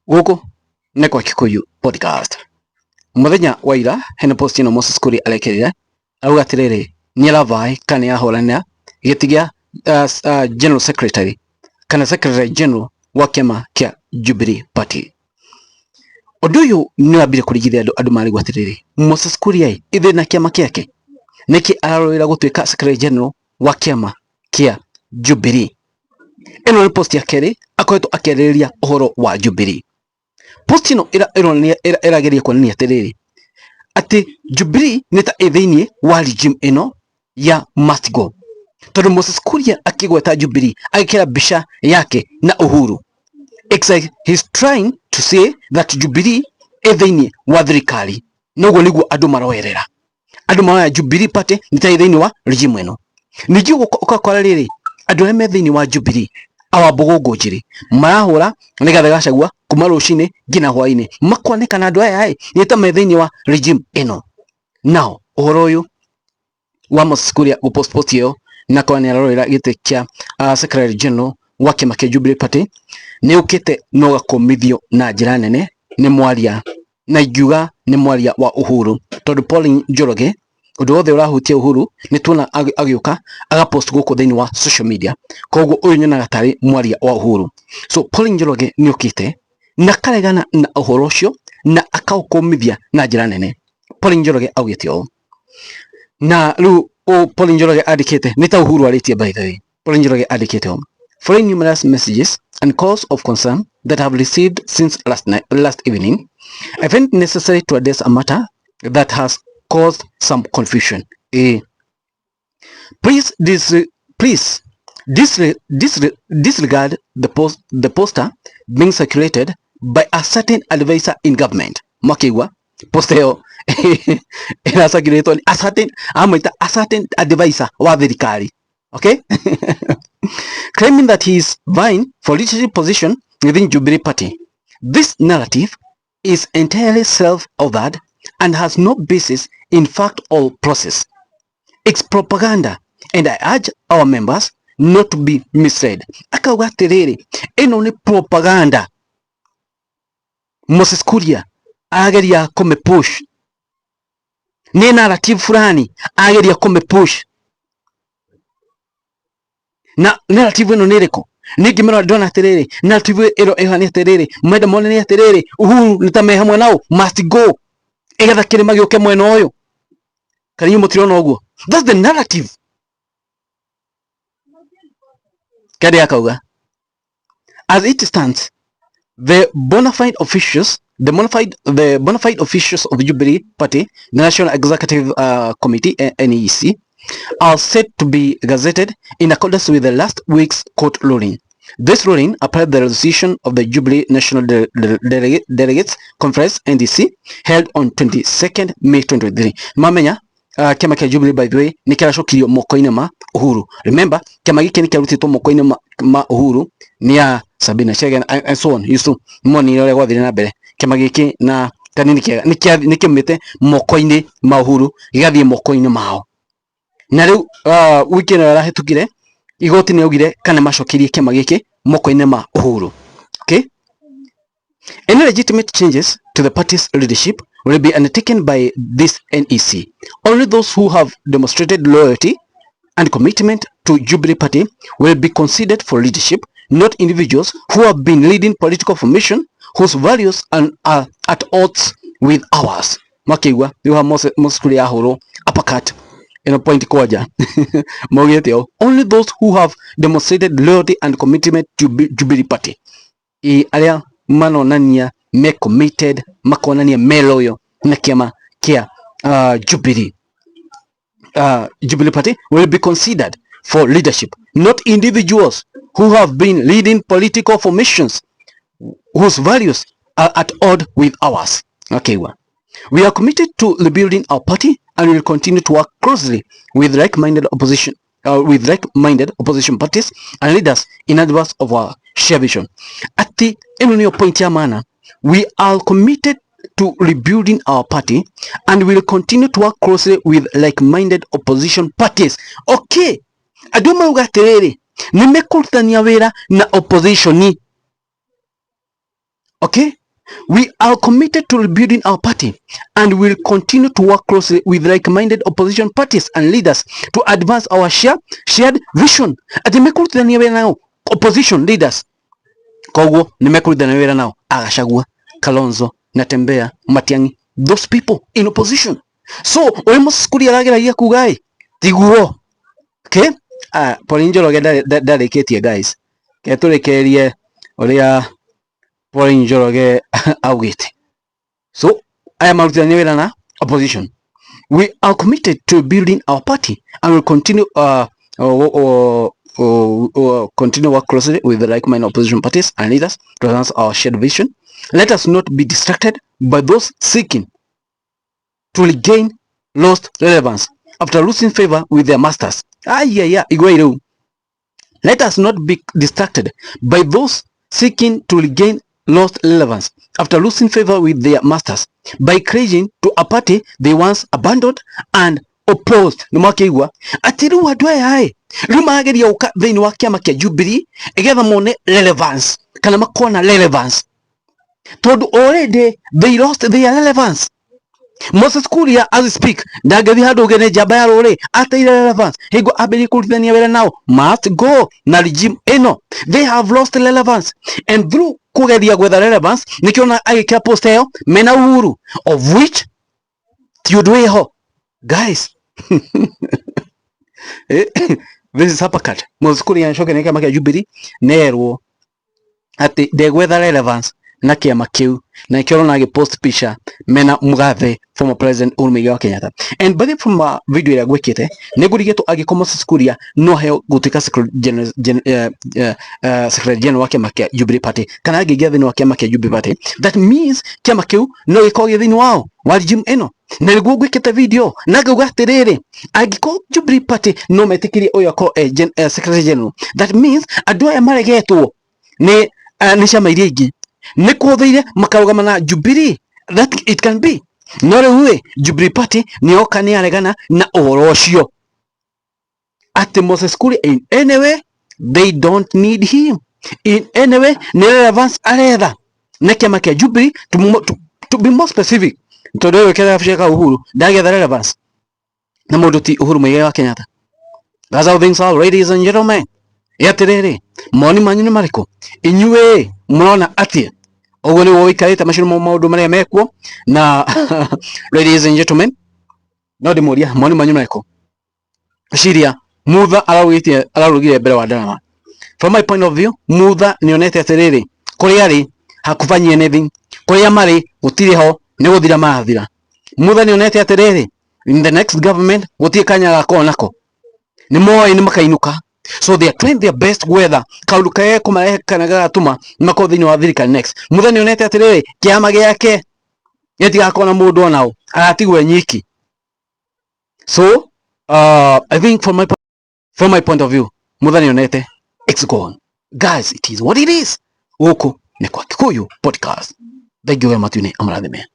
Guku nĩ kwa Kikuyu podcast. Muthenya wa ira hena post ino Moses Kuria arekerire auga atiriri ni aravai kana yahorana giti gia general secretary kana secretary general wa kiama kia Jubilee party. Undu uyu ni wambire kurigithia andu mari gwatiriri Moses Kuria ithe na kiama kiake niki ararwira gutuika secretary general wa kiama kia Jubilee. Ino ni post ya keri akoretwo akeriria uhoro wa Jubilee. Post ino irageria kuonania atiriri ati Jubilee nita ithiini wa regime ino ya must go. Tondu Moses Kuria akigweta Jubilee agikira bisha yake na Uhuru. It's like he's trying to say that Jubilee ithiini wa thirikari. Noguo niguo andu maroerera. Andu maroya Jubilee party nita ithiini wa regime ino. Niji ukakora riri andu aria me thiini wa Jubilee awambugungu njiri marahura nigathe gacagua kuma rucini ngina hwaini makwanekana andu aya yeta me thiini wa regime ino. Now uhoro uyu wa Moses Kuria gupost iyo na kwani arorera gite kia secretary general wa kiama kia Jubilee party ni ukite no gakomithio na njira nene ni mwaria na igiuga ni mwaria wa Uhuru tondu Paul Njoroge undu wothe urahutia Uhuru ni tuona agiuka agapost guku thiini wa social media koguo uyu nyonaga tari mwaria wa Uhuru. So Paul Njoroge ni ukite na karegana na uhoro ucio na akaukomithia na njira nene. Paul Njoroge augite o na riu Paul Njoroge andikite ni ta Uhuru aritie by the way. Paul Njoroge andikite o following numerous messages and calls of concern that I have received since last evening, I find it necessary to address a matter that has caused some confusion. Please disregard the poster being circulated by a certain advisor in government. Makiwa posteo ina circulated a certain advisor wa thirikari. Okay? Claiming that he is vying for leadership position within Jubilee party. This narrative is entirely self-authored and has no basis in fact or process. It's propaganda and I urge our members not to be misled. Akauga atiriri ino ni propaganda. Moses Kuria ageria kumepush ni narrative fulani ageria kumepush na narrative ino niriko ningi mero ndona atiriri narrative ino ihani atiriri mwenda mone ni atiriri Uhuru nitame hamwe nao must go igatha kirima gioke mwena uyu kanyu mutirona uguo. That's the narrative. Kadi akauga as it stands the bona fide officials of Jubilee party, the National Executive Committee NEC, are set to be gazetted in accordance with the last week's court ruling. This ruling applied the resolution of the Jubilee National Delegates Conference NDC held on 22nd May 2023. Mamenya kiama kia Jubilee by the way ni kiracokirio moko-ini ma Uhuru. Remember kiama giki ni kirutitwo moko-ini ma Uhuru ni ya Sabina Chege and so on. Yusu moni ore gwathire na mbere kiama giki na kanini ni kimite moko-ini ma Uhuru gigathie moko-ini mao. Na riu wiki ino rahitukire igoti ni augire kana macokirie kiama giki moko-ini ma Uhuru. Okay? Any legitimate changes to the party's leadership will be undertaken by this NEC. Only those who have demonstrated loyalty and commitment to Jubilee party will be considered for leadership, not individuals who have been leading political formation whose values are at odds with ours. Makiwa, you have Moses Kuria horo apakat in a point koja. Only those who have demonstrated loyalty and commitment to Jubilee party. Alia manonania me committed makonania me loyal na kiama kia Jubilee party will be considered for leadership, not individuals who have been leading political formations whose values are at odds with ours. Okay, we are committed to rebuilding our party and will continue to work closely with like-minded opposition parties and leaders in advance of our share vision. Ati eno niyo point ya maana, we are committed to rebuilding our party and will continue to work closely with like-minded opposition parties. Okay, aduma ugaterere nimekurutania wira na opposition ni. Okay, we are committed to rebuilding our party and will continue to work closely with like-minded opposition parties and leaders to advance our shared vision. Ati mekurithania wira nao opposition leaders, koguo nimekurithania wira nao Agachagua, Kalonzo, Natembeya, Matiang'i, those people in opposition. So uri Musikuri arageragia kugai tiguo. Okay, Polinjoro ndarikitie guys, keturekerie uria Polinjoro augite. So I am arutithania wira na opposition. We are committed to building our party and will continue continue work closely with the like-minded opposition parties and leaders to advance our shared vision. Let us not be distracted by those seeking to regain lost relevance after losing favor with their masters. Let us not be distracted by those seeking to regain lost relevance after losing favor with their masters by clinging to a party they once abandoned and opposed. Nimakigwa atiru wadwe hai rumageria uka thini wa kiama kia Jubilee igetha mone relevance kana makona relevance tondu already they lost their relevance. Moses Kuria as we speak ndagathi handu gene jamba ya rore ateire relevance higo abiri kurithania wera now must go na regime eno. They have lost relevance and through kugeria gwetha relevance nikiona agikia post eo mena Uhuru of which tiudweho guys. This is hypocrite. Moses Kuria nshoke ne kama kia Jubilee nerwo ati de gwetha relevance na kiama kiu na ikiona agi post picture mena Mugathe former president Uhuru Kenyatta. And by the from video ya gwekete negurigeto agiko Moses Kuria no heo gutika secretary general wa kiama kia Jubilee party kana agigia thini wa kiama kia Jubilee party. That means kiama kiu no gikoge thini wao wa regime eno na niguo gwekete video nagauga atiriri agiko Jubilee party no metikiri oyo ko secretary general. That means andu aya maregetwo ni chama iria ingi nikuhuthiire makarugama na Jubilee. That it can be no riu Jubilee party nioka ni aregana na uhoro ucio ati Moses Kuria in any way they don't need him in any way ni relevance aretha na kiama kia Jubilee to be more specific tondu uyu kera afisheka Uhuru ndagetha relevance na mundu ti Uhuru Muigai Kenyatta. That's how things are, ladies and gentlemen. Yatiriri moni manyu ni mariko inyue murona atie ogo ni woikarite mashiro maundu maria mekwo na ladies and gentlemen no dimuria moni manyu mariko shiria mutha ararugire mbere wa ndarama. From my point of view mutha nionete atiriri kuri ari hakufanyie anything kuri amari gutiri ho ni guthira mathira. Mutha nionete atiriri in the next government gutie kanya gako nako ni moyo ni makainuka. So they are trying their best whether kaundu kae kumarehekana gatuma mako thini wa thirikari next. Mutha nionete atiriri kiama giake gitigakona mundu onao aratigwe nyiki. So I think from my point of view mutha nionete it's gone guys. It is what it is. Guku ni kwa Kikuyu podcast. Thank you very much. Amarathime.